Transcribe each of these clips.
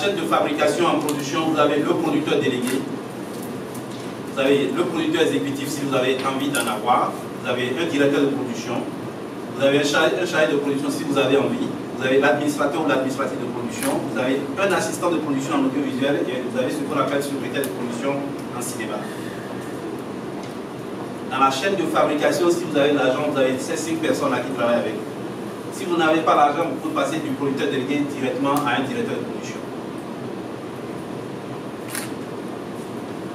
chaîne de fabrication en production, vous avez le producteur délégué, vous avez le producteur exécutif si vous avez envie d'en avoir, vous avez un directeur de production, vous avez un chargé de production si vous avez envie, vous avez l'administrateur ou l'administratrice de production, vous avez un assistant de production en audiovisuel et vous avez ce qu'on appelle secrétaire de production en cinéma. Dans la chaîne de fabrication, si vous avez l'argent, vous avez ces 5 personnes-là qui travaillent avec vous. Si vous n'avez pas l'argent, vous pouvez passer du producteur délégué directement à un directeur de production.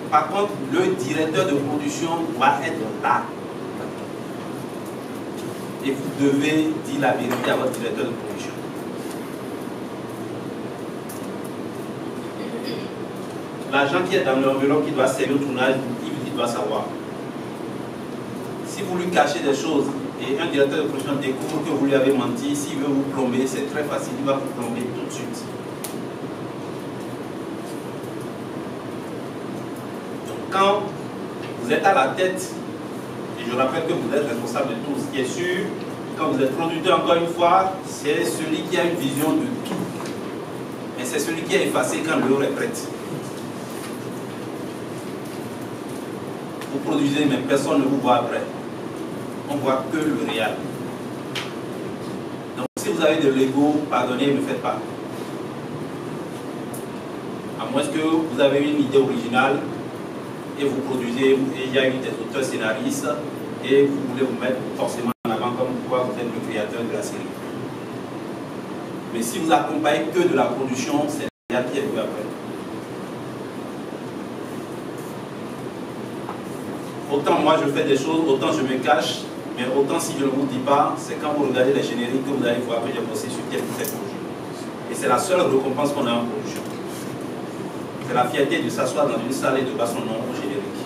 Par contre, le directeur de production doit être là. Et vous devez dire la vérité à votre directeur de production. L'argent qui est dans l'enveloppe qui doit servir au tournage, il doit savoir. Si vous lui cachez des choses et un directeur de production découvre que vous lui avez menti, s'il veut vous plomber, c'est très facile, il va vous plomber tout de suite. Donc quand vous êtes à la tête, et je rappelle que vous êtes responsable de tout, ce qui est sûr, quand vous êtes producteur, encore une fois, c'est celui qui a une vision de tout. Mais c'est celui qui est effacé quand l'heure est prête. Vous produisez, mais personne ne vous voit après. On ne voit que le réel. Donc si vous avez de l'ego, pardonnez, ne faites pas. À moins que vous avez une idée originale et vous produisez, et il y a eu des auteurs scénaristes et vous voulez vous mettre forcément en avant comme quoi vous êtes le créateur de la série. Mais si vous accompagnez que de la production, c'est le réel qui est venu après. Autant moi je fais des choses, autant je me cache, mais autant si je ne vous dis pas, c'est quand vous regardez les génériques que vous allez voir que j'ai bossé sur tel ou tel projet. Et c'est la seule récompense qu'on a en production. C'est la fierté de s'asseoir dans une salle et de battre son nom au générique.